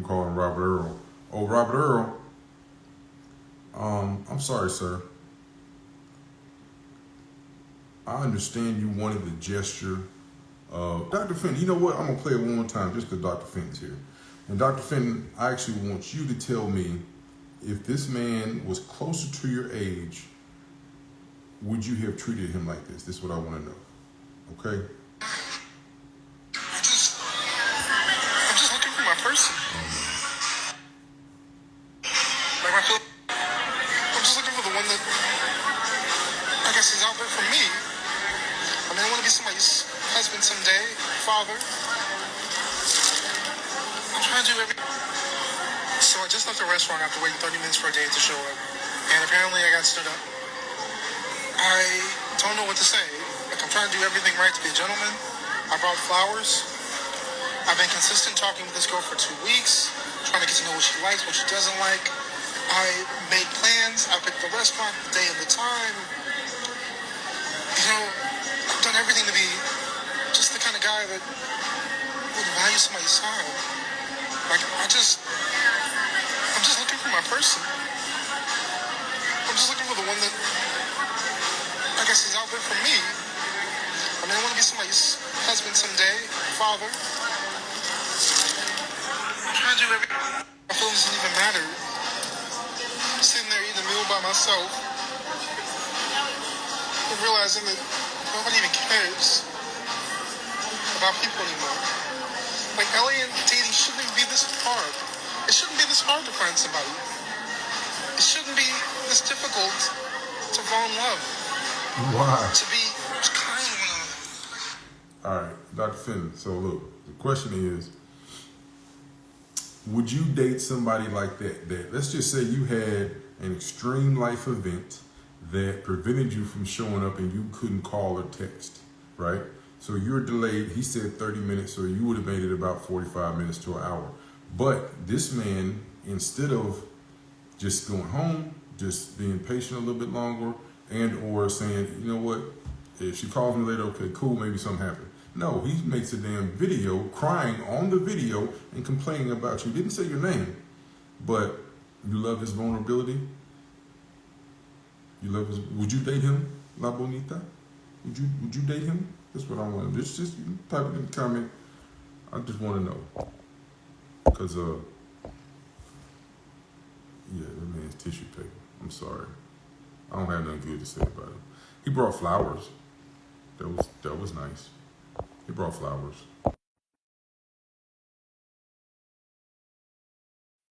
call him Robert Earl. Oh, Robert Earl. I'm sorry, sir. I understand you wanted the gesture. Dr. Fenton, you know what? I'm going to play it one more time just because Dr. Fenton's here. And Dr. Fenton, I actually want you to tell me if this man was closer to your age, would you have treated him like this? This is what I want to know. Okay? I'm just looking for my person. Like I'm just looking for the one that I guess is out there for me. I mean, I want to be somebody's husband someday, father. I'm trying to do everything. So I just left the restaurant after waiting 30 minutes for a date to show up. And apparently I got stood up. I don't know what to say. Like, I'm trying to do everything right to be a gentleman. I brought flowers. I've been consistent talking with this girl for 2 weeks, trying to get to know what she likes, what she doesn't like. I made plans. I picked the restaurant, the day and the time. You know, I've done everything to be just the kind of guy that would value somebody's time. Like, I'm just looking for my person. I'm just looking for the one that I guess is out there for me. I mean, I want to be somebody's husband someday, father. I'm trying to do everything. My feelings didn't even matter. I'm sitting there eating a meal by myself and realizing that nobody even cares about people anymore. Like, LA and dating shouldn't even be this hard. It shouldn't be this hard to find somebody. It shouldn't be this difficult to fall in love. Why? To be kind to one another. All right, Dr. Fenton. So look, the question is, would you date somebody like that? Let's just say you had an extreme life event that prevented you from showing up and you couldn't call or text, right? So you're delayed. He said 30 minutes, so you would have made it about 45 minutes to an hour. But this man, instead of just going home, just being patient a little bit longer, and or saying, you know what, if she calls me later, okay, cool, maybe something happened. No, he makes a damn video, crying on the video and complaining about you. Didn't say your name, but you love his vulnerability. You love his. Would you date him, La Bonita? Would you date him? That's what I want. Just type it in the comment. I just want to know, because yeah, that man's tissue paper. I'm sorry. I don't have nothing good to say about him. He brought flowers. That was nice. He brought flowers.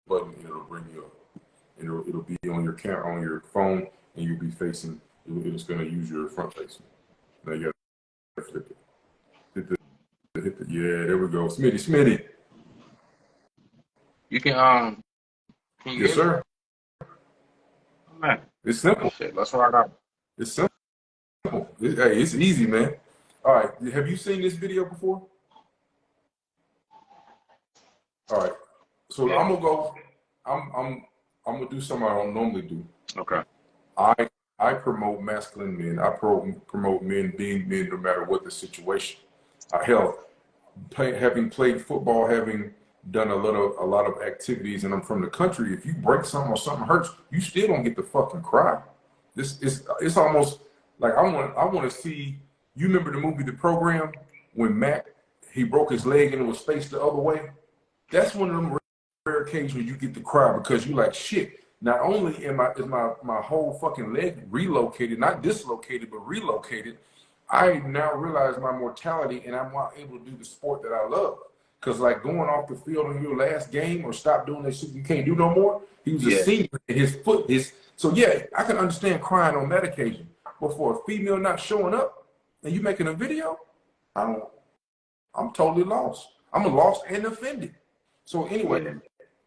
Button, and it'll bring you up. And it'll be on your camera, on your phone, and you'll be facing. It's going to use your front facing. Now you got to flip it. Hit the. Yeah, there we go. Smitty. You can you Yes, hear me? sir. Man, It's simple. shit, let's rock out. It's simple. Hey, it's easy, man. All right. Have you seen this video before? All right. So Yeah. I'm gonna go. I'm gonna do something I don't normally do. Okay. I promote masculine men. I promote men being men no matter what the situation. Hell, having played football, having done a lot of activities, and I'm from the country. If you break something or something hurts, you still don't get to fucking cry. It's almost like I want to see. You remember the movie The Program when Mac, he broke his leg and it was faced the other way? That's one of them rare occasions where you get to cry because you like, shit. Not only is my whole fucking leg relocated, not dislocated, but relocated, I now realize my mortality and I'm not able to do the sport that I love. Because like going off the field on your last game or stop doing that shit you can't do no more, he was a senior and his foot is. So yeah, I can understand crying on that occasion. But for a female not showing up and you making a video, I'm totally lost. I'm lost and offended. So anyway,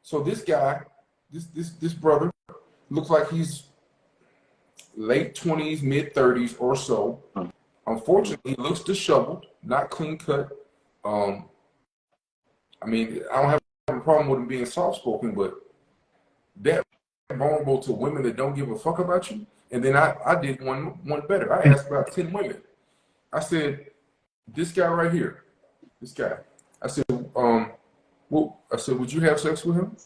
so this guy, this brother looks like he's late 20s, mid 30s or so. Unfortunately, he looks disheveled, not clean cut. I mean, I don't have a problem with him being soft spoken, but that vulnerable to women that don't give a fuck about you. And then I did one better. I asked about 10 women. I said, this guy right here, this guy. I said, Well, I said, would you have sex with him?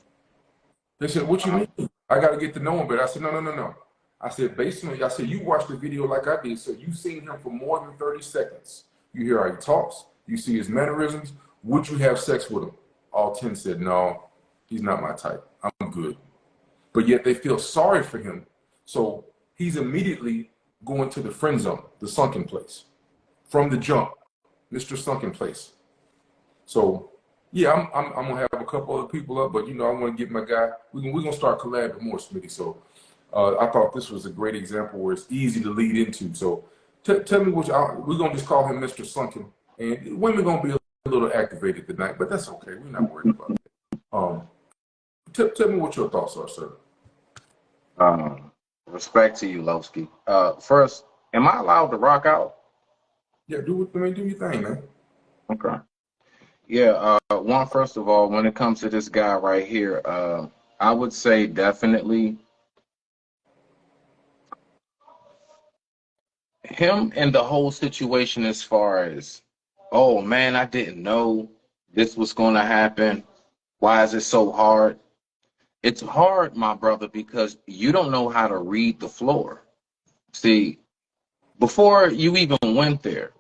They said, what you mean? I got to get to know him. But I said, no, no, no, no. I said, based on, I said, you watched the video like I did. So you've seen him for more than 30 seconds. You hear how he talks. You see his mannerisms. Would you have sex with him? All 10 said, no, he's not my type. I'm good. But yet they feel sorry for him. So he's immediately going to the friend zone, the sunken place. From the jump, Mr. Sunken Place. So yeah, I'm gonna have a couple other people up, but you know, I want to get my guy. We're gonna start collabing more, Smitty. So I thought this was a great example where it's easy to lead into. So tell me what we're gonna just call him Mr. Sunken, and women gonna be a little activated tonight, but that's okay. We're not worried about it. Tell me what your thoughts are, sir. Respect to you, Lowski. First, am I allowed to rock out? Yeah, do your thing, man. Okay. Yeah, first of all, when it comes to this guy right here, I would say definitely him and the whole situation as far as, oh man, I didn't know this was going to happen. Why is it so hard? It's hard, my brother, because you don't know how to read the floor. See, before you even went there,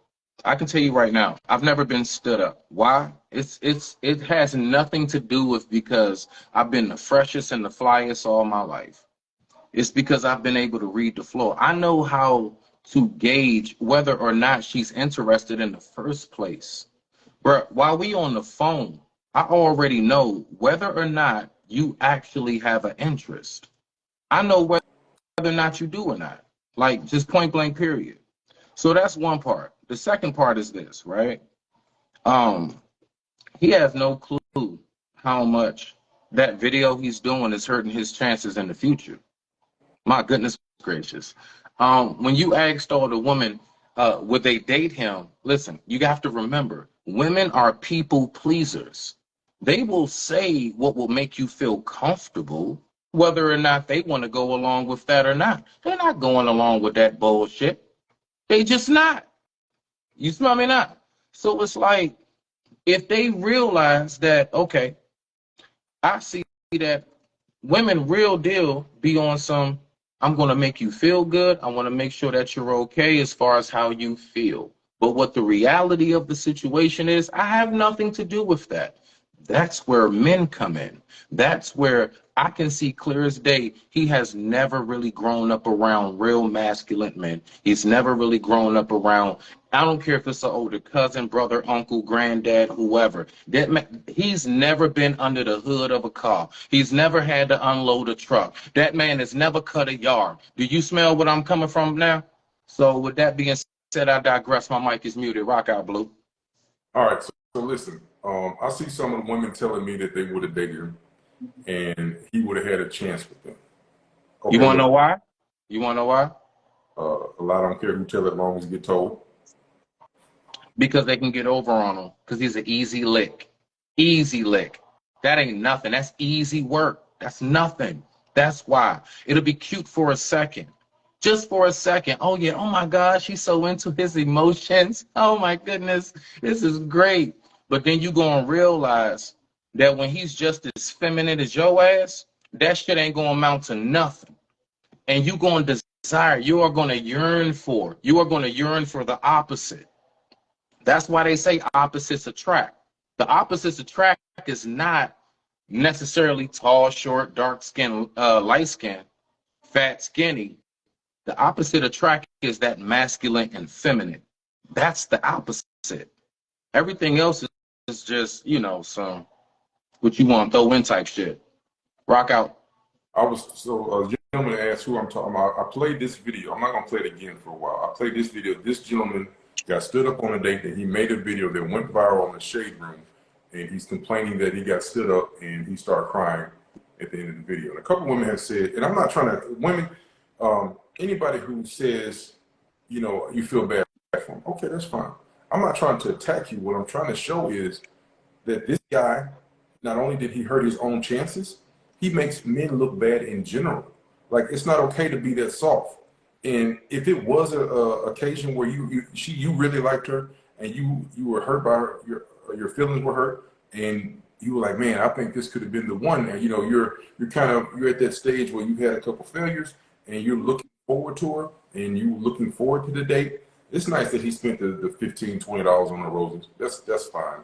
I can tell you right now, I've never been stood up. Why? It has nothing to do with because I've been the freshest and the flyest all my life. It's because I've been able to read the floor. I know how to gauge whether or not she's interested in the first place. But while we on the phone, I already know whether or not you actually have an interest. I know whether or not you do or not. Like, just point blank, period. So that's one part. The second part is this, right? He has no clue how much that video he's doing is hurting his chances in the future. My goodness gracious. When you asked all the women, would they date him? Listen, you have to remember, women are people pleasers. They will say what will make you feel comfortable, whether or not they want to go along with that or not. They're not going along with that bullshit. They just not. You smell me not? So it's like, if they realize that, okay, I see that women real deal be on some, I'm going to make you feel good. I want to make sure that you're okay as far as how you feel. But what the reality of the situation is, I have nothing to do with that. That's where men come in. That's where I can see clear as day. He has never really grown up around real masculine men. He's never really grown up around, I don't care if it's an older cousin, brother, uncle, granddad, whoever. He's never been under the hood of a car. He's never had to unload a truck. That man has never cut a yard. Do you smell what I'm coming from now? So with that being said, I digress. My mic is muted. Rock out, Blue. All right, so listen, I see some of the women telling me that they would have dated him and he would have had a chance with them. Okay, You want to know why? You want to know why? A lot don't care who tell it, as long as you get told. Because they can get over on him. Because he's an easy lick. Easy lick. That ain't nothing. That's easy work. That's nothing. That's why. It'll be cute for a second. Just for a second. Oh, yeah. Oh, my gosh. He's so into his emotions. Oh, my goodness. This is great. But then you going to realize that when he's just as feminine as your ass, that shit ain't going to amount to nothing. And you going to desire, you are going to yearn for the opposite. That's why they say opposites attract. The opposites attract is not necessarily tall, short, dark skin, light skin, fat, skinny. The opposite attract is that masculine and feminine. That's the opposite. Everything else is just, some what you want to throw in type shit. Rock out. A gentleman asked who I'm talking about. I played this video. I'm not going to play it again for a while. I played this video. This gentleman got stood up on a date that he made a video that went viral on the Shade Room, and he's complaining that he got stood up and he started crying at the end of the video. And a couple women have said, and I'm not trying to, women, anybody who says, you feel bad for him, okay, that's fine. I'm not trying to attack you. What I'm trying to show is that this guy, not only did he hurt his own chances, he makes men look bad in general. Like, it's not okay to be that soft. And if it was a occasion where you really liked her and you were hurt by her, your feelings were hurt, and you were like, man, I think this could have been the one. And you know, you're you're at that stage where you had a couple failures and you're looking forward to her and you looking forward to the date. It's nice that he spent the $15, $20 on the roses. That's fine.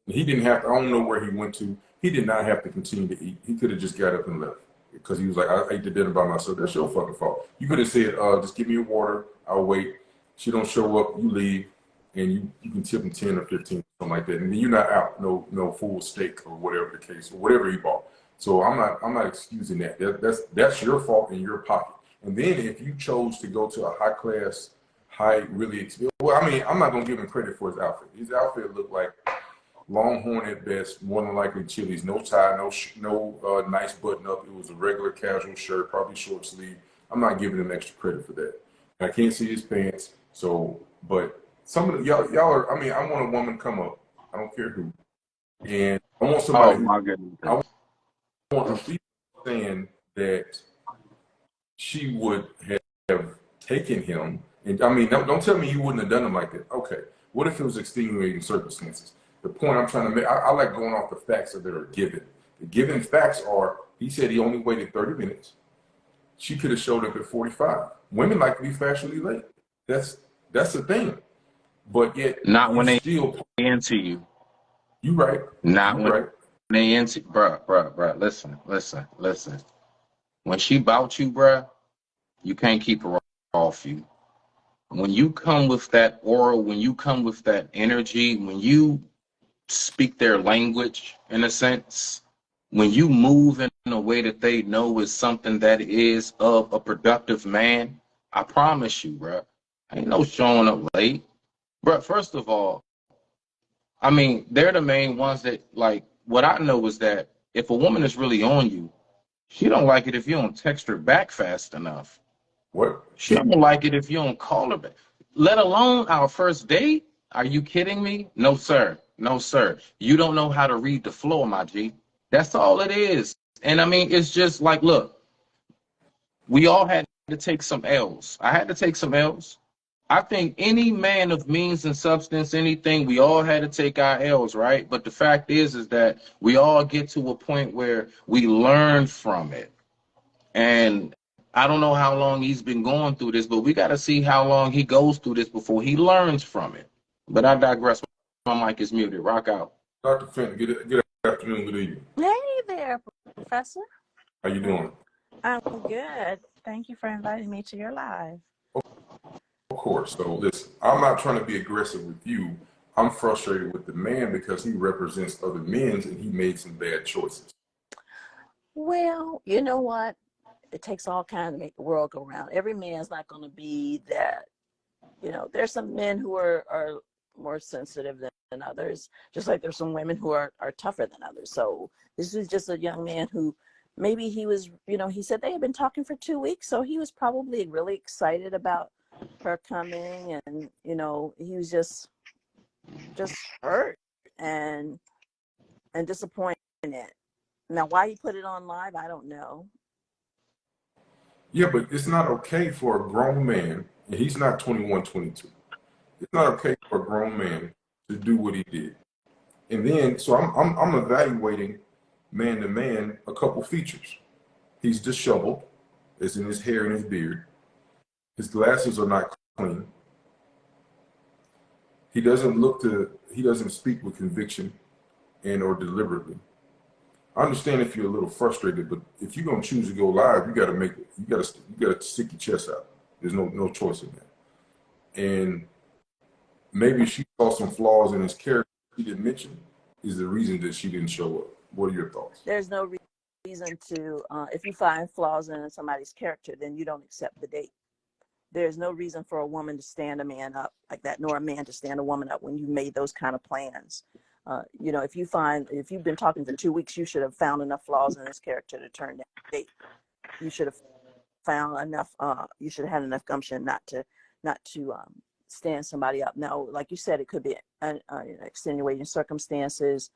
He didn't have to, I don't know where he went to. He did not have to continue to eat. He could have just got up and left because he was like, I ate the dinner by myself. That's your fucking fault. You could have said, just give me your water. I'll wait. She don't show up, you leave, and you can tip him 10 or 15, something like that. And then you're not out no full steak or whatever the case, or whatever he bought. So I'm not excusing that. That's your fault in your pocket. And then if you chose to go to a high class, well, I mean, I'm not gonna give him credit for his outfit. His outfit looked like Longhorn at best, more than likely Chili's. No tie, no nice button up. It was a regular casual shirt, probably short sleeve. I'm not giving him extra credit for that. I can't see his pants, so but some of the, y'all are. I mean, I want a woman to come up. I don't care who, and I want somebody. Oh my goodness! I want a female saying that she would have taken him. And I mean, don't tell me you wouldn't have done him like that. Okay, what if it was extenuating circumstances? The point I'm trying to make, I like going off the facts that are given. The given facts are, he said he only waited 30 minutes. She could have showed up at 45. Women like to be fashionably late. That's the thing. But yet, not when they still into you. You right. Not You when right. they into, bruh. Listen. When she bout you, bruh, you can't keep her off you. When you come with that aura, when you come with that energy, when you speak their language, in a sense, when you move in a way that they know is something that is of a productive man, I promise you, bruh, ain't no showing up late. Bruh, first of all, I mean, they're the main ones that, like, what I know is that if a woman is really on you, she don't like it if you don't text her back fast enough. What? She don't like it if you don't call her back. Let alone our first date. Are you kidding me? No, sir. No, sir. You don't know how to read the floor, my G. That's all it is. And I mean, it's just like, look, we all had to take some L's. I had to take some L's. I think any man of means and substance, anything, we all had to take our L's, right? But the fact is that we all get to a point where we learn from it. And I don't know how long he's been going through this, but we got to see how long he goes through this before he learns from it. But I digress. My mic is muted. Rock out. Dr. Fenton, good afternoon, good evening. Hey there, Professor. How you doing? I'm good. Thank you for inviting me to your live. Of course. So listen, I'm not trying to be aggressive with you. I'm frustrated with the man because he represents other men and he made some bad choices. Well, you know what? It takes all kinds to make the world go round. Every man's not going to be that. You know, there's some men who are more sensitive than others, just like there's some women who are tougher than others. So this is just a young man who maybe he was, you know, he said they had been talking for 2 weeks, so he was probably really excited about her coming, and you know, he was just hurt and disappointed. Now, why he put it on live, I don't know. Yeah, but it's not okay for a grown man, and he's not 21, 22. It's not okay for a grown man to do what he did. And then, so I'm evaluating man to man a couple features. He's disheveled, as in his hair and his beard. His glasses are not clean. He doesn't speak with conviction and or deliberately. I understand if you're a little frustrated, but if you're gonna choose to go live, you gotta stick your chest out. There's no choice in that. And maybe she saw some flaws in his character he didn't mention is the reason that she didn't show up. What are your thoughts? There's no reason to, if you find flaws in somebody's character, then you don't accept the date. There's no reason for a woman to stand a man up like that, nor a man to stand a woman up when you made those kind of plans. You know, if you've been talking for 2 weeks, you should have found enough flaws in his character to turn down the date. You should have found enough, you should have had enough gumption not to stand somebody up. Now, like you said, it could be extenuating circumstances,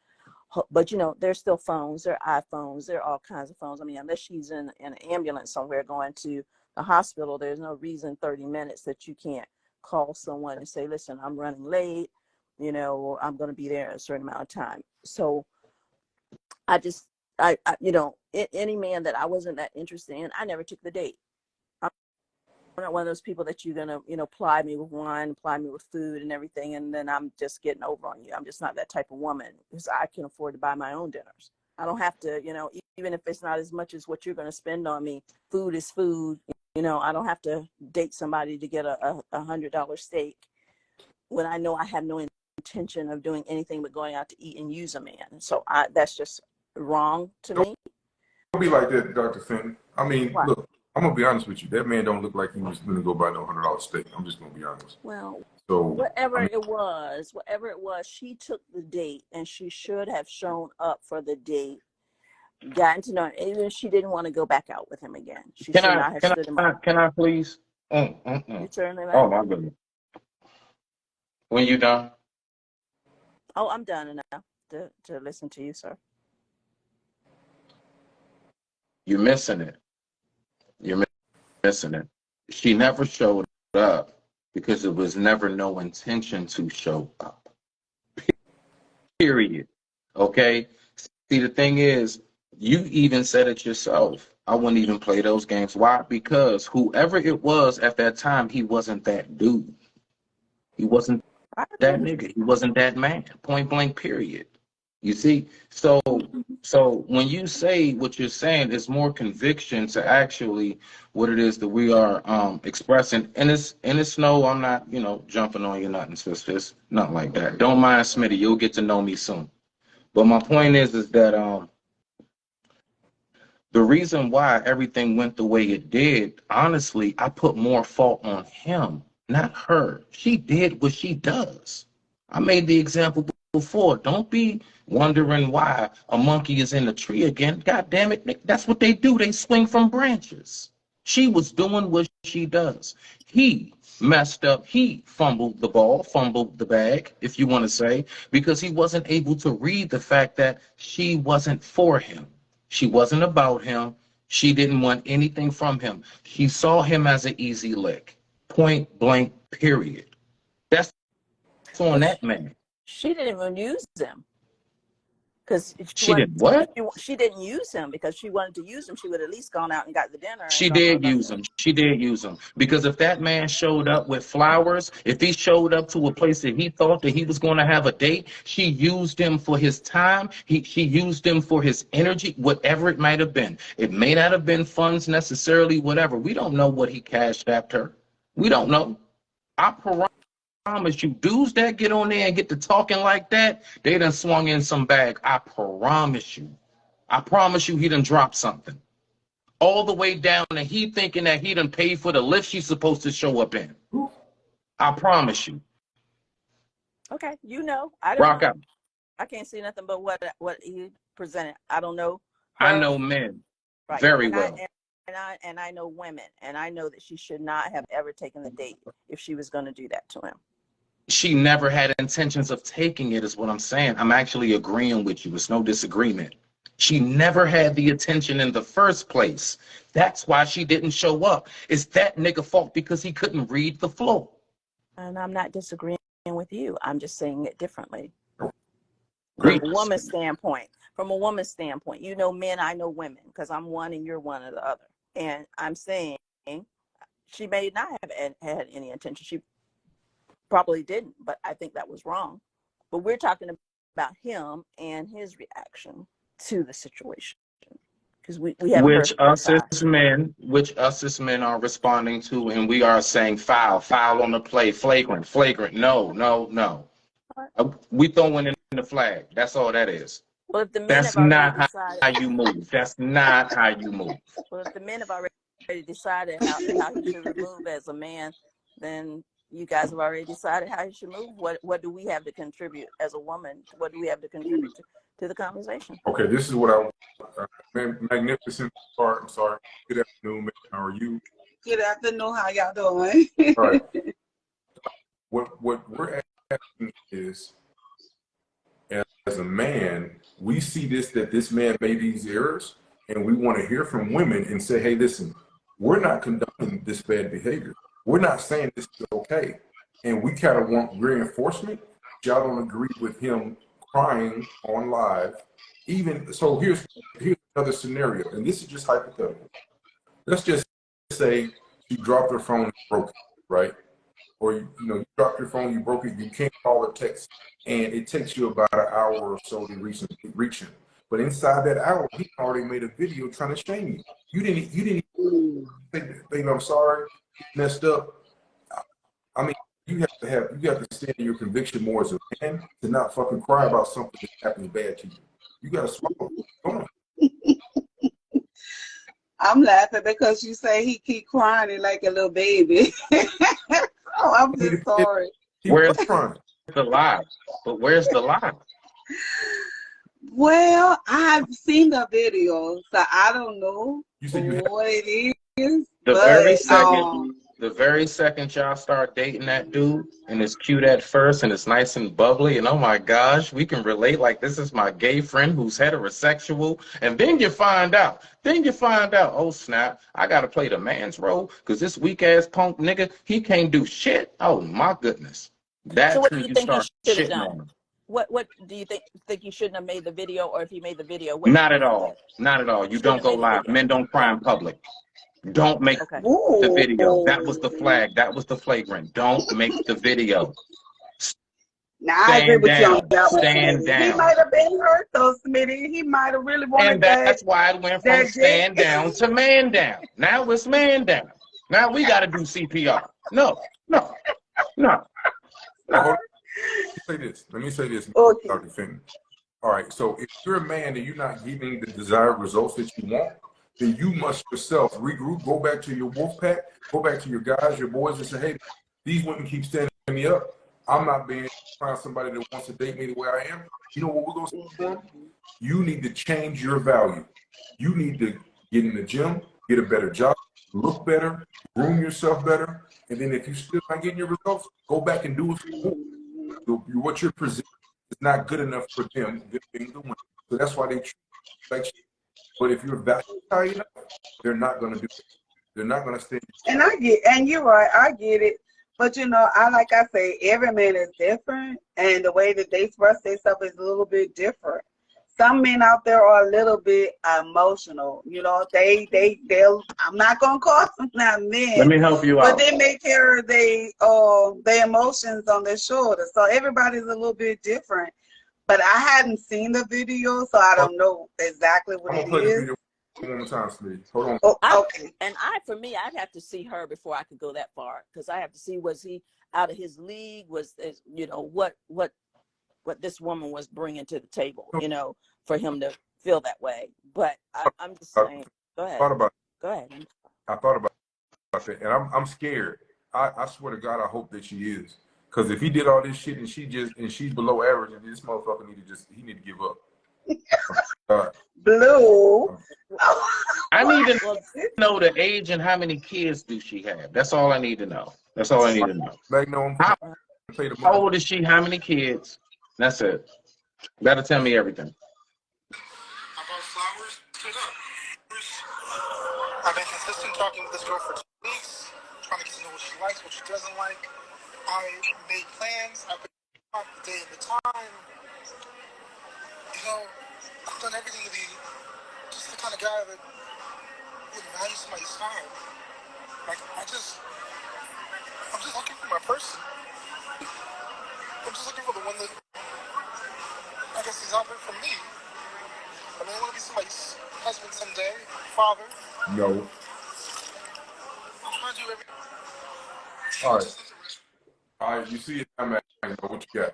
but you know, there's still phones, there are iPhones, there are all kinds of phones. I mean, unless she's in an ambulance somewhere going to the hospital, there's no reason 30 minutes that you can't call someone and say, listen, I'm running late, you know, I'm going to be there in a certain amount of time. So I just, you know, any man that I wasn't that interested in, I never took the date. I'm not one of those people that you're gonna, you know, ply me with wine, ply me with food and everything, and then I'm just getting over on you. I'm just not that type of woman because I can afford to buy my own dinners. I don't have to, you know, even if it's not as much as what you're going to spend on me. Food is food. You know, I don't have to date somebody to get a $100 steak when I know I have no intention of doing anything but going out to eat and use a man. So that's just wrong to me. Don't be like that, Dr. Fenton. I mean, What? look, I'm gonna be honest with you. That man don't look like he was gonna go buy no $100 steak. I'm just gonna be honest. Well, So whatever I mean, it was, she took the date and she should have shown up for the date, gotten to know him. Even if she didn't want to go back out with him again, she should not have stood him up. Can I please? You certainly Oh may. my goodness. When you done? Oh, I'm done enough to listen to you, sir. You're missing it. You're missing it. She never showed up because there was never no intention to show up. Period. Okay? See, the thing is, you even said it yourself. I wouldn't even play those games. Why? Because whoever it was at that time, he wasn't that dude. He wasn't that nigga. He wasn't that man. Point blank, period. You see? So when you say what you're saying, it's more conviction to actually what it is that we are expressing. And it's no, I'm not, you know, jumping on you, nothing, sis. It's not like that. Don't mind Smitty. You'll get to know me soon. But my point is that the reason why everything went the way it did, honestly, I put more fault on him, not her. She did what she does. I made the example before. Don't be wondering why a monkey is in the tree again. God damn it, that's what they do. They swing from branches. She was doing what she does. He messed up. He fumbled the ball, fumbled the bag, if you want to say, because he wasn't able to read the fact that she wasn't for him. She wasn't about him. She didn't want anything from him. She saw him as an easy lick. Point blank, period. That's on that man. She didn't even use him because She did what? she didn't use him because she wanted to use him. She would at least gone out and got the dinner. She did use him. She did use him. Because if that man showed up with flowers, if he showed up to a place that he thought that he was going to have a date, she used him for his time. She used him for his energy, whatever it might have been. It may not have been funds necessarily, whatever. We don't know what he cashed after her. We don't know. I promise you, dudes that get on there and get to talking like that, they done swung in some bag. I promise you. I promise you he done dropped something. All the way down, and he thinking that he done paid for the lift she's supposed to show up in. I promise you. Okay, you know, I don't. Rock out. I can't see nothing but what he presented. I don't know. I know men right. very and well. I know women, and I know that she should not have ever taken the date if she was going to do that to him. She never had intentions of taking it, is what I'm saying. I'm actually agreeing with you. It's no disagreement. She never had the attention in the first place. That's why she didn't show up. It's that nigga fault because he couldn't read the floor. And I'm not disagreeing with you. I'm just saying it differently. From a woman's standpoint. From a woman's standpoint, you know men, I know women, because I'm one and you're one or the other. And I'm saying she may not have had any intention. She probably didn't, but I think that was wrong. But we're talking about him and his reaction to the situation, because we have which us as men are responding to, and we are saying foul on the play, flagrant. No. We throwing in the flag. That's all that is. Well, if the men That's have not decided, how you move. That's not how you move. well, if the men have already decided how he should move as a man, then you guys have already decided how he should move. What do we have to contribute as a woman? What do we have to contribute to the conversation? okay, this is what magnificent. I'm sorry. Good afternoon, man. How are you? Good afternoon. How y'all doing? All right. What we're asking is, as a man, we see that this man made these errors, and we want to hear from women and say, hey, listen, we're not condoning this bad behavior. We're not saying this is okay. And we kind of want reinforcement. Y'all don't agree with him crying on live even so, here's another scenario, and this is just hypothetical. Let's just say you dropped her phone and broke it, right? Or you dropped your phone, you broke it, you can't call or text, and it takes you about an hour or so to reach him. But inside that hour, he already made a video trying to shame you. You didn't think, baby, I'm sorry, messed up. I mean, you have to stand in your conviction more as a man to not fucking cry about something that happens bad to you. You gotta swallow. Come on. I'm laughing because you say he keep crying like a little baby. Oh, I'm just sorry. He was crying. The lie? But where's the lie? Well, I've seen the video, so I don't know You said you what it is. The very second y'all start dating that dude, and it's cute at first, and it's nice and bubbly, and oh my gosh, we can relate like this is my gay friend who's heterosexual, and then you find out, oh snap, I gotta play the man's role, because this weak-ass punk nigga, he can't do shit. Oh my goodness. That's So what do when you you think he start should have shitting done? on him. What do you think you shouldn't have made the video, or if he made the video? Not at all. Not at all. You don't go Shouldn't have made the live. video. Men don't cry in public. Don't make Okay. the video. Ooh. That was the flag. That was the flagrant. Don't make the video. Now, I agree with you on that one. Stand Smitty. down. He might have been hurt though, Smitty. He might have really wanted And that's why it went from that stand dick. down to man down. Now it's man down. Now we got to do CPR. No. Hold on. Let me say this. Okay. Dr. Finn. All right. So if you're a man and you're not getting the desired results that you want, then you must yourself regroup, go back to your wolf pack, go back to your guys, your boys, and say, hey, these women keep standing me up. I'm not being find somebody that wants to date me the way I am. You know what we're gonna say for them? You need to change your value. You need to get in the gym, get a better job, look better, groom yourself better, and then if you still not getting your results, go back and do it for you. What you're presenting is not good enough for them, being the women. So that's why they treat you like shit. But if you're valued high enough, they're not gonna do it. They're not gonna stay. And you're right, I get it. But like I say, every man is different, and the way that they express themselves is a little bit different. Some men out there are a little bit emotional. They'll. I'm not gonna call them not men. Let me help you But out. they may carry their emotions on their shoulders. So everybody's a little bit different. But I hadn't seen the video, so I don't know exactly what I'm it gonna play the is. video one more time, Smitty. Hold on. Oh, okay. For me, I'd have to see her before I could go that far, because I have to see, was he out of his league? What this woman was bringing to the table, for him to feel that way. But I'm just saying, go ahead. Go ahead. I thought about it, and I'm scared. I swear to God, I hope that she is. Because if he did all this shit and she's below average, and this motherfucker need to give up. Blue. I need to know the age and how many kids do she have. That's all I need to know. Magnum, How old is she? How many kids? That's it. Gotta tell me everything. I bought flowers. I've been consistent talking with this girl for 2 weeks, trying to get to know what she likes, what she doesn't like. I made plans. I picked the day and the time. I've done everything to be just the kind of guy that would value somebody's time. I'm just looking for my person. I'm just looking for the one that I guess is out there for me. I want to be somebody's husband someday, father. no. I'm trying to do everything. All right. You see it. I'm at what you got.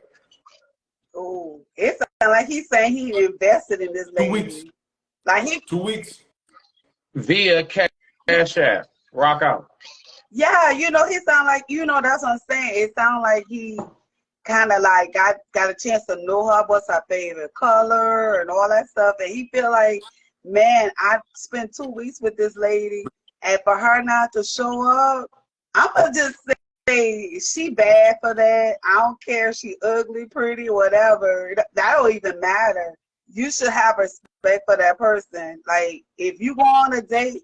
Oh, it sounds like he's saying he invested in this lady. 2 weeks. Like 2 weeks. Via Cash App. Rock out. Yeah, he sound like, that's what I'm saying. It sounds like he kind of like got a chance to know her, what's her favorite color and all that stuff. And he feel like, man, I spent 2 weeks with this lady, and for her not to show up, I'm going to just say she bad for that. I don't care if she ugly, pretty, whatever. That don't even matter. You should have respect for that person. Like, if you go on a date,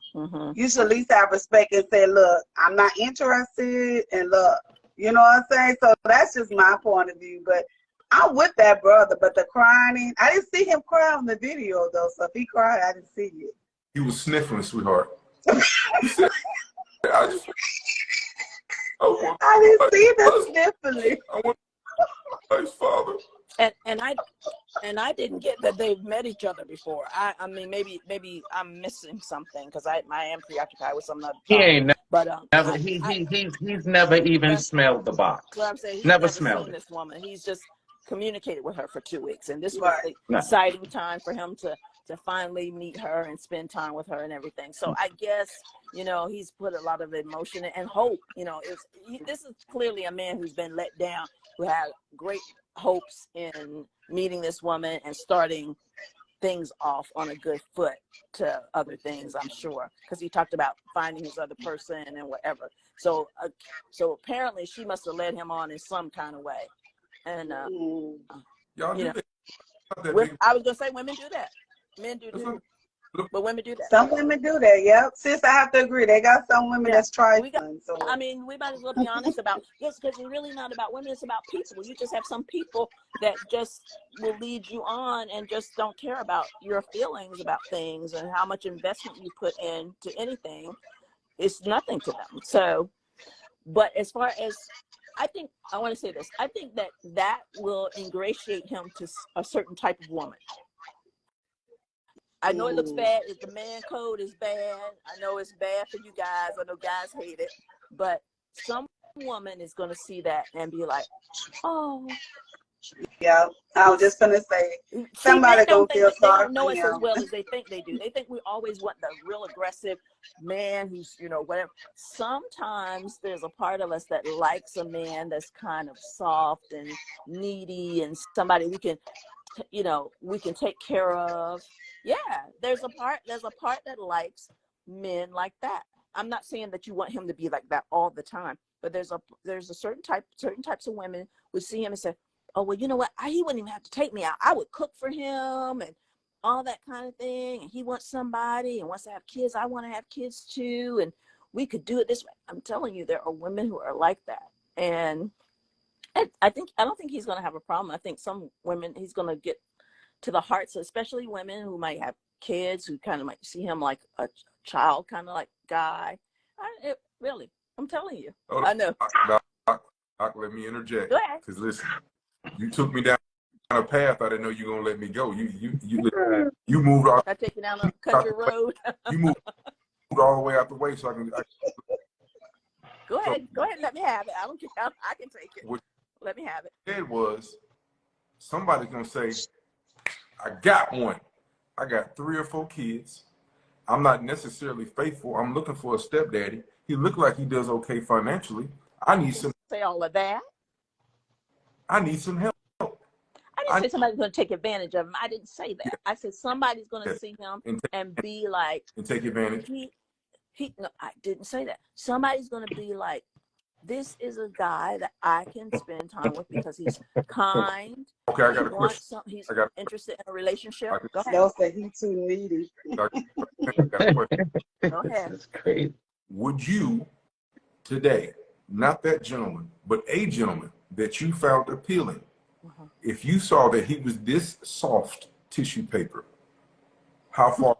you should at least have respect and say, look, I'm not interested, and look, you know what I'm saying? So that's just my point of view. But I'm with that brother, but the crying, I didn't see him cry on the video though. So if he cried, I didn't see it. He was sniffling, sweetheart. He said, I just, I want I didn't see the husband. sniffling. I want my father. And I didn't get that they've met each other before. I mean maybe I'm missing something because I am preoccupied with some other He thought. ain't But never. He's never even smelled the box. what I'm saying, he's Never never smelled seen it. this woman. He's just communicated with her for 2 weeks, and this was Right. the No. exciting time for him to finally meet her and spend time with her and everything. So I guess, you know, he's put a lot of emotion and hope. You know, this is clearly a man who's been let down, who had great hopes in meeting this woman and starting things off on a good foot to other things, I'm sure, because he talked about finding his other person and whatever. So apparently she must have led him on in some kind of way. And Y'all you do know, that. Not that big. I was gonna say women do that. Men do that, but women do that. Some women do that, yep. Sis, I have to agree. They got some women that's trifling. So I mean, we might as well be honest about this, because it's really not about women. It's about people. You just have some people that just will lead you on and just don't care about your feelings about things and how much investment you put into anything. It's nothing to them. So, but as far as I think, I want to say this. I think that will ingratiate him to a certain type of woman. I know it looks bad. The man code is bad. I know it's bad for you guys. I know guys hate it. But some woman is going to see that and be like, oh. yeah, I was just gonna say See, somebody gonna feel they sorry don't know for us him. as well as they think they do. They think we always want the real aggressive man who's, you know, whatever. Sometimes there's a part of us that likes a man that's kind of soft and needy and somebody we can, you know, we can take care of. Yeah, there's a part that likes men like that. I'm not saying that you want him to be like that all the time, but there's a certain types of women who see him and say, oh, well, you know what? He wouldn't even have to take me out. I would cook for him and all that kind of thing. And he wants somebody and wants to have kids. I want to have kids too. And we could do it this way. I'm telling you, there are women who are like that. And I don't think he's going to have a problem. I think some women, he's going to get to the hearts, especially women who might have kids, who kind of might see him like a child, kind of like guy. Really, I'm telling you. I know. Doc, let me interject. Go ahead. Because listen, you took me down a path I didn't know you were gonna let me go. You moved off. I take you down a country road. You moved all the way out the way so I can. Go ahead. Let me have it. I don't care. I can take it. What let me have it. Said was, somebody's gonna say, I got one. I got 3 or 4 kids. I'm not necessarily faithful. I'm looking for a stepdaddy. He looked like he does okay financially. I need some. Say all of that. I need some help. I didn't say somebody's going to take advantage of him. I didn't say that. Yeah. I said somebody's going to see him and be like, and take advantage. No, I didn't say that. Somebody's going to be like, this is a guy that I can spend time with because he's kind. Okay, I got a question. He's interested in a relationship. Go ahead. They'll say he's too needy. I got a question. Go ahead. That's crazy. Would you today, not that gentleman, but a gentleman that you found appealing, if you saw that he was this soft tissue paper, how far?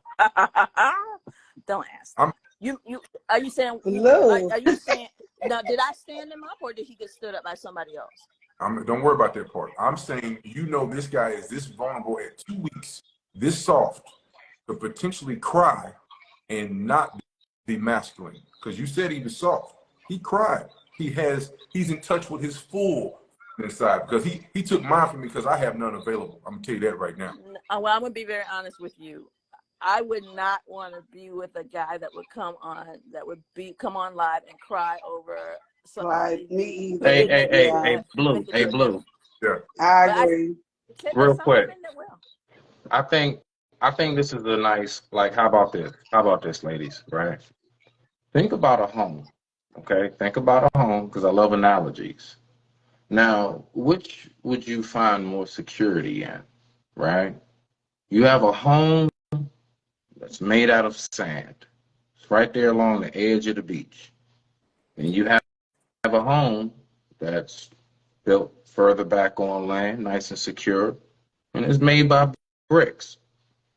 Don't ask. I'm- You are you saying? Hello. Are you saying? Now, did I stand him up or did he get stood up by somebody else? Don't worry about that part. I'm saying, this guy is this vulnerable at 2 weeks, this soft, to potentially cry and not be masculine. Because you said he was soft. He cried. He's in touch with his full inside, because he took mine from me because I have none available. I'm gonna tell you that right now. Well, I'm gonna be very honest with you. I would not want to be with a guy that would come on live and cry over somebody. Right, me either. Hey, Blue. Hey, Blue. Yeah. I agree. Real quick. I think this is a nice, like, how about this, ladies, right? Think about a home, okay? Think about a home, because I love analogies. Now, which would you find more security in, right? You have a home that's made out of sand. It's right there along the edge of the beach. And you have a home that's built further back on land, nice and secure, and it's made by bricks.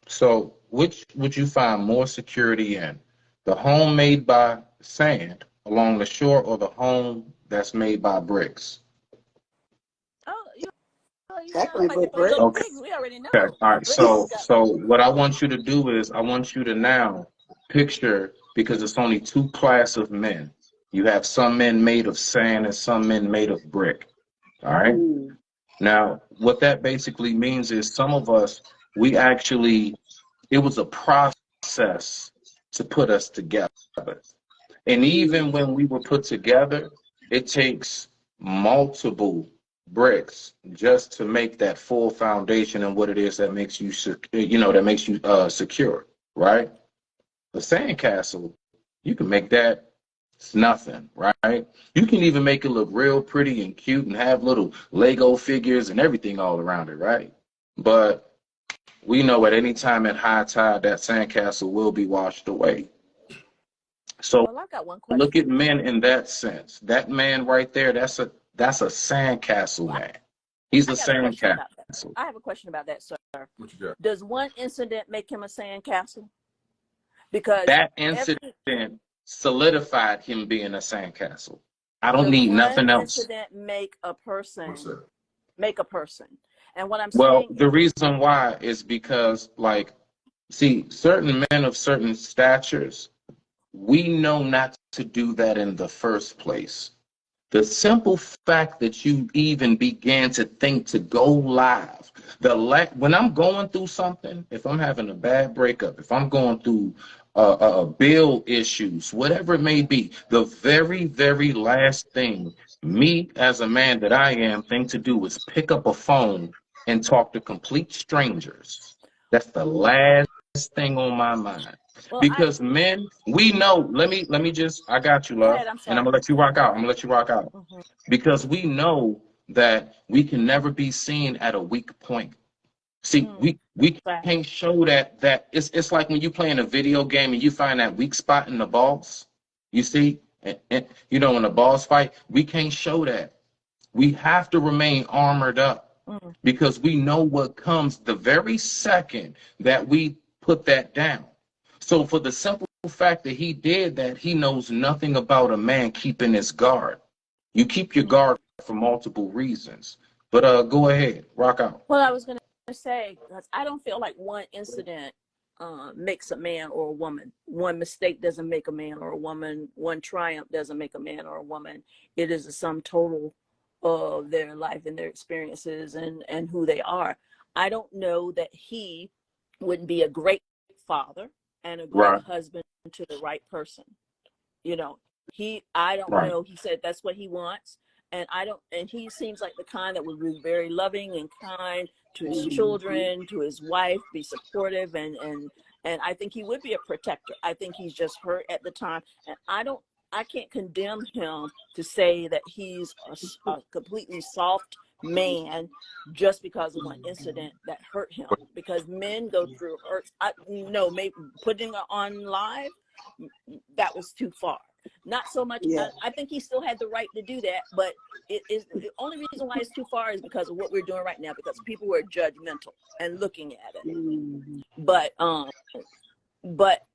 So which would you find more security in? The home made by sand along the shore, or the home that's made by bricks? Oh, you sound Definitely like with if I go to Okay. bricks, we already know. Okay. All right. Bricks So got so what I want you to do is I want you to now picture, because it's only two class of men. You have some men made of sand and some men made of brick. All right. Mm. Now, what that basically means is some of us, we actually, it was a process to put us together. And even when we were put together, it takes multiple bricks just to make that full foundation and what it is that makes you, that makes you secure, right? The sandcastle, you can make that, it's nothing, right? You can even make it look real pretty and cute and have little Lego figures and everything all around it, right? But we know at any time at high tide, that sandcastle will be washed away. So Well, I've got one question. look at men in that sense. That man right there, that's a sandcastle man. He's a sandcastle. I have a question about that, sir. What you got? Does one incident make him a sandcastle? Because That incident solidified him being a sandcastle. I don't does need one nothing else. incident make a person What's that? make a person? And what I'm Well, saying the is, reason why is because, like, see, certain men of certain statures, we know not to do that in the first place. The simple fact that you even began to think to go live, when I'm going through something, if I'm having a bad breakup, if I'm going through bill issues, whatever it may be, the very, very last thing me as a man that I am think to do is pick up a phone and talk to complete strangers. That's the last thing on my mind. well, Because men, we know, let me just, I got you, go love, ahead, I'm and sorry. I'm gonna let you rock out. I'm gonna let you rock out. Mhm. Because we know that we can never be seen at a weak point. See, we Right. can't show that it's like when you play in a video game and you find that weak spot in the boss. You see, and in a boss fight, we can't show that. We have to remain armored up because we know what comes the very second that we put that down. So for the simple fact that he did that, he knows nothing about a man keeping his guard. You keep your guard for multiple reasons. But go ahead, rock out. Well, I was going to say, because I don't feel like one incident makes a man or a woman. One mistake doesn't make a man or a woman. One triumph doesn't make a man or a woman. It is a sum total of their life and their experiences and who they are. I don't know that he wouldn't be a great father and a great husband to the right person. I don't know. He said that's what he wants. And he seems like the kind that would be very loving and kind to his children, to his wife, be supportive, and I think he would be a protector. I think he's just hurt at the time. And I can't condemn him to say that he's a completely soft man just because of one incident that hurt him, because men go through hurts. Maybe putting it on live, that was too far. Not so much. Yeah. I think he still had the right to do that, but it is the only reason why it's too far is because of what we're doing right now, because people were judgmental and looking at it. But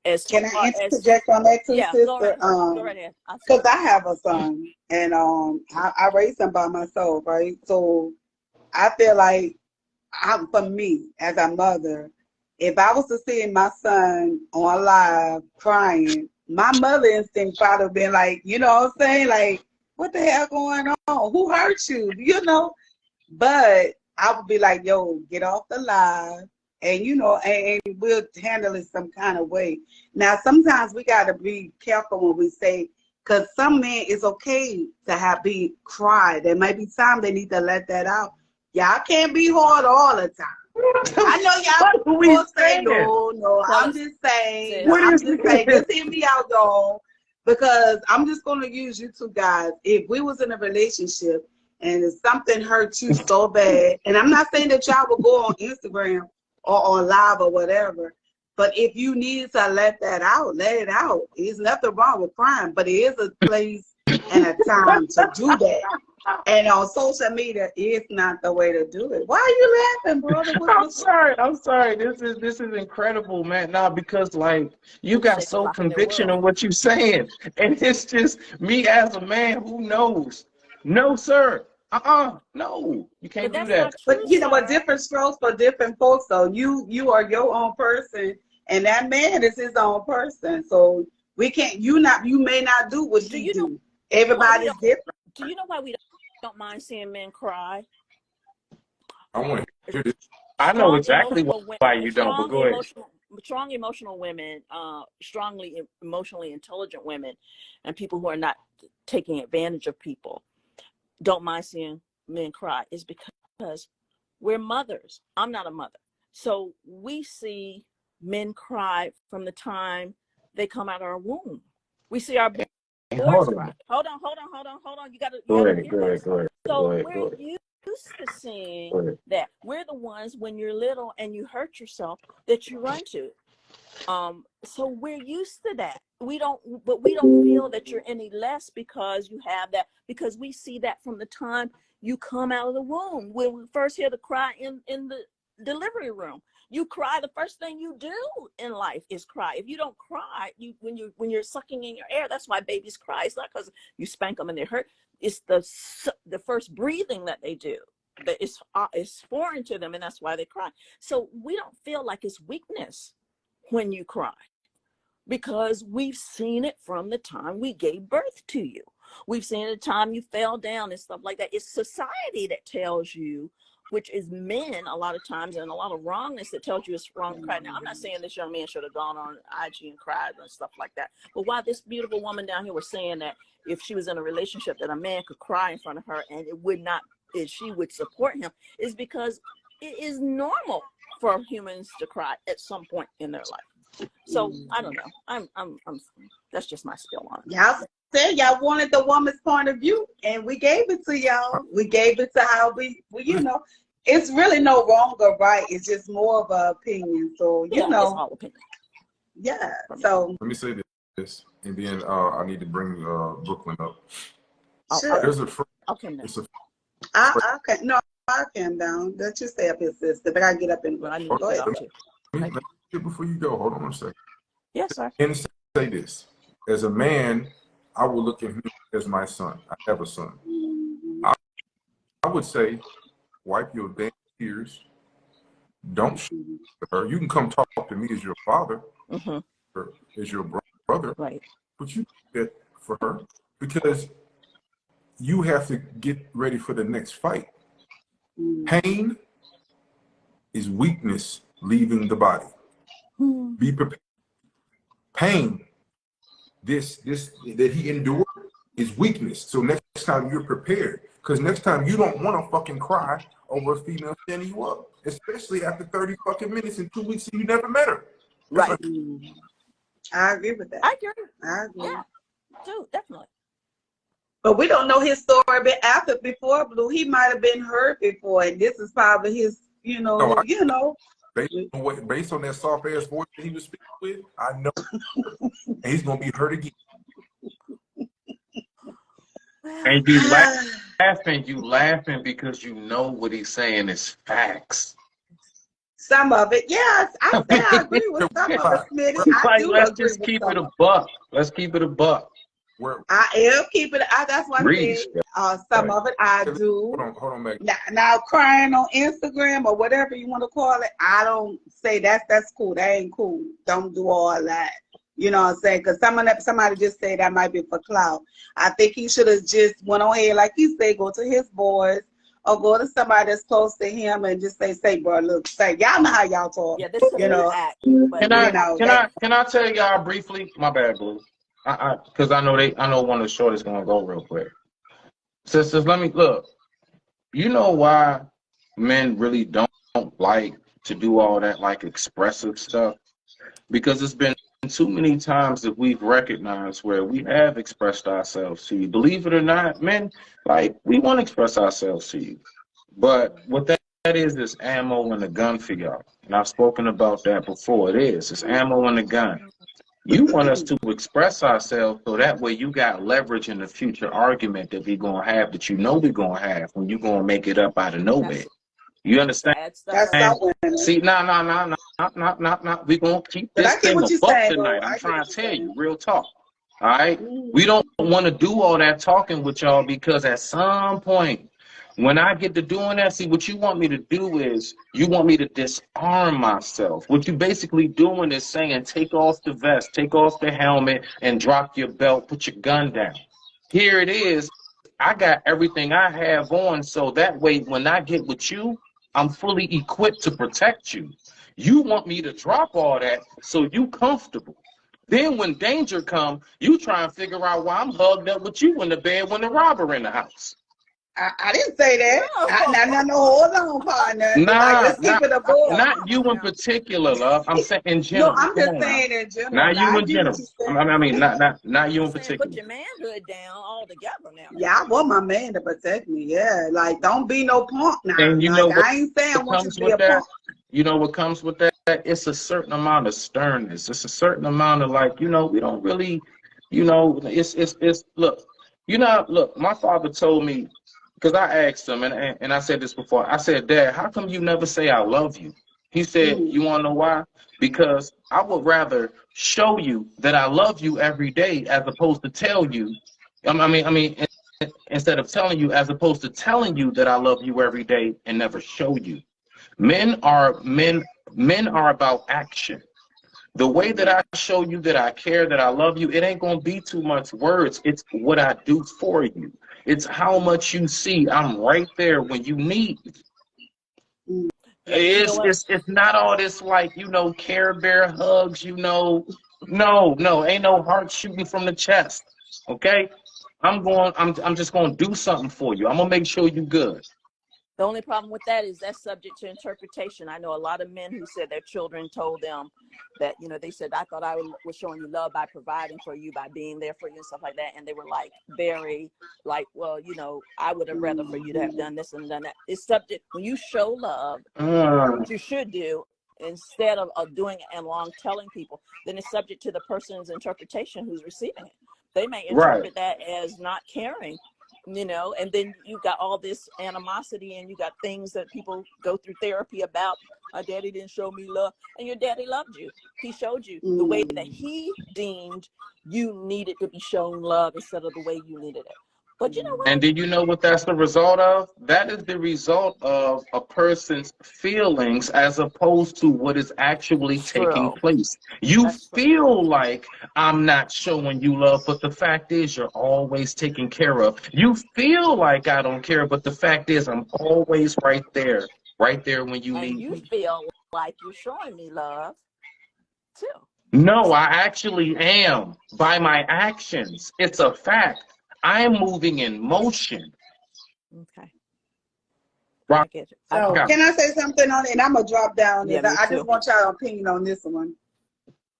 as can far I interject on that too, sister? go right ahead. Because I have a son, and I raised him by myself, right? So I feel like, for me as a mother, if I was to see my son on live crying, my mother instinct probably have been like, you know what I'm saying? Like, what the hell going on? Who hurt you? But I would be like, yo, get off the live. And, and we'll handle it some kind of way. Now, sometimes we got to be careful when we say, because some men, it's okay to be cried. There may be time they need to let that out. Y'all can't be hard all the time. I know y'all will say, no, I'm just saying. Just hear me out, y'all. Because I'm just going to use you two guys. If we was in a relationship and if something hurt you so bad, and I'm not saying that y'all will go on Instagram or on live or whatever, but if you need to let that out, let it out. There's nothing wrong with crying, but it is a place and a time to do that. And on social media, it's not the way to do it. Why are you laughing, brother? I'm sorry. I'm sorry. This is incredible, man. Nah, because like you got Say so rock in their conviction world. in what you're saying, and it's just me as a man who knows. No, sir. No, you can't But do that's that. not true, But you know what? sir. Different strokes for different folks. So you are your own person, and that man is his own person. So we can't. You may not do what Do he you know do. why we Everybody's don't? different. Do you know why we don't mind seeing men cry? I want to hear this. I know Strong exactly emotional women, why you don't, but go ahead. strong emotional women, strongly emotionally intelligent women, and people who are not taking advantage of people don't mind seeing men cry. Is because we're mothers. I'm not a mother, so we see men cry from the time they come out of our womb. We see our boys Hold cry. on. Hold on. You gotta Go ahead. hear Go ahead. this. Go ahead. So Go ahead. we're Go ahead. used to seeing Go ahead. that. We're the ones when you're little and you hurt yourself that you run to. So we're used to that. We don't feel that you're any less because you have that, because we see that from the time you come out of the womb. When we first hear the cry in the delivery room, you cry. The first thing you do in life is cry. If you don't cry, when you're sucking in your air, that's why babies cry. It's not because you spank them and they hurt. It's the first breathing that they do that is foreign to them, and that's why they cry. So we don't feel like it's weakness when you cry, because we've seen it from the time we gave birth to you. We've seen the time you fell down and stuff like that. It's society that tells you, which is men a lot of times, and a lot of wrongness that tells you it's wrong to cry. Now, I'm not saying this young man should have gone on IG and cried and stuff like that. But why this beautiful woman down here was saying that if she was in a relationship that a man could cry in front of her and she would support him, is because it is normal for humans to cry at some point in their life. So I don't know. I'm that's just my spill on it. Y'all said y'all wanted the woman's point of view, and we gave it to y'all. We gave it to how we it's really no wrong or right. It's just more of an opinion. So It's all opinion. Yeah. So Let me say this, and then I need to bring Brooklyn up. sure. There's a phrase. Okay, no. It's a I came down. Let's just stay up here, sister. But I get up and But I need go to ahead. get off too. let me before you go. Hold on a second. Yes, sir. And say this: as a man, I will look at him as my son. I have a son. I would say, wipe your damn tears. Don't show her. You can come talk to me as your father, or as your brother, Right. but you do that for her because you have to get ready for the next fight. Pain is weakness leaving the body. Be prepared. Pain, this that he endured, is weakness. So next time you're prepared, because next time you don't want to fucking cry over a female standing you up, especially after 30 fucking minutes and 2 weeks and you never met her. That's Right. I agree with that. I agree. I agree. Yeah. Dude, definitely. But we don't know his story before Blue. He might have been hurt before, and this is probably his, based on that soft ass voice that he was speaking with, I know and he's gonna be hurt again. And you laughing because you know what he's saying is facts. Some of it, yes. I agree with some of it, Smitty. Let's just keep it a buck. Let's keep it a buck. I am keeping it. That's what I said. Some of it I do. Hold on, Meg. Now crying on Instagram or whatever you want to call it, I don't say that's cool. That ain't cool. Don't do all that. You know what I'm saying? Because somebody just said that might be for clout. I think he should have just went on ahead, like he said, go to his boys or go to somebody that's close to him and just say, bro, look, y'all know how y'all talk. Yeah, this is act. But Can I tell y'all briefly? My bad, Blue. Because I know one of the short is gonna go real quick. Sisters, let me look. You know why men really don't like to do all that like expressive stuff? Because it's been too many times that we've recognized where we have expressed ourselves to you. Believe it or not, men, like, we want to express ourselves to you. But what that is ammo in the gun for y'all. And I've spoken about that before. It's ammo in the gun. You want us to express ourselves so that way you got leverage in the future argument that we're going to have, that you know we're going to have when you're going to make it up out of nowhere. You understand? That's so women. See, no. We're going to keep But this I get thing what you're above saying, tonight. though. I'm I get trying what to you're tell you, saying. real talk. All right? We don't want to do all that talking with y'all because at some point, when I get to doing that, see, what you want me to do is you want me to disarm myself. What you basically doing is saying, take off the vest, take off the helmet, and drop your belt, put your gun down. Here it is. I got everything I have on, so that way when I get with you, I'm fully equipped to protect you. You want me to drop all that so you comfortable. Then when danger come, you try and figure out why I'm hugged up with you in the bed when the robber in the house. I didn't say that. No, hold on, partner. Let's keep it above. Not you in particular, love. I'm saying in general. No, I'm just saying in general. Not you in general. I mean, not you in Put particular. your manhood down altogether now. Yeah, I want my man to protect me. Yeah, like don't be no punk now. And you like, know what I ain't saying I want you comes to be with a that? punk. You know what comes with that? It's a certain amount of sternness. It's a certain amount of like, we don't really, it's look, my father told me, because I asked him, and I said this before, I said, Dad, how come you never say I love you? He said, You want to know why? Because I would rather show you that I love you every day as opposed to tell you, instead of telling you, as opposed to telling you that I love you every day and never show you. Men are about action. The way that I show you that I care, that I love you, it ain't going to be too much words. It's what I do for you. It's how much you see I'm right there when you need me. It's not all this like, Care Bear hugs, No, ain't no heart shooting from the chest. Okay? I'm just going to do something for you. I'm going to make sure you good. The only problem with that is that's subject to interpretation. I know a lot of men who said their children told them that, they said, I thought I was showing you love by providing for you, by being there for you and stuff like that. And they were like, very like, well, I would have rather for you to have done this and done that. It's subject, when you show love, what you should do, instead of doing it and long telling people, then it's subject to the person's interpretation who's receiving it. They may interpret that as not caring. And then you got all this animosity and you got things that people go through therapy about. My daddy didn't show me love, and your daddy loved you. He showed you the way that he deemed you needed to be shown love instead of the way you needed it. But you know what? And did you know what that's the result of? That is the result of a person's feelings as opposed to what is actually taking place. You feel like I'm not showing you love, but the fact is you're always taken care of. You feel like I don't care, but the fact is I'm always right there when you need me. And you feel like you're showing me love, too. No, I actually am by my actions. It's a fact. I'm moving in motion. Okay. Rock. So, can I say something on it? And I'm going to drop down. Yeah, I just want y'all opinion on this one.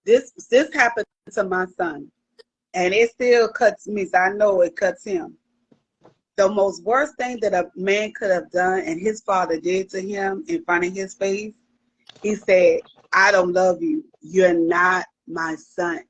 This happened to my son. And it still cuts me. So I know it cuts him. The most worst thing that a man could have done and his father did to him in front of his face, he said, I don't love you. You're not my son.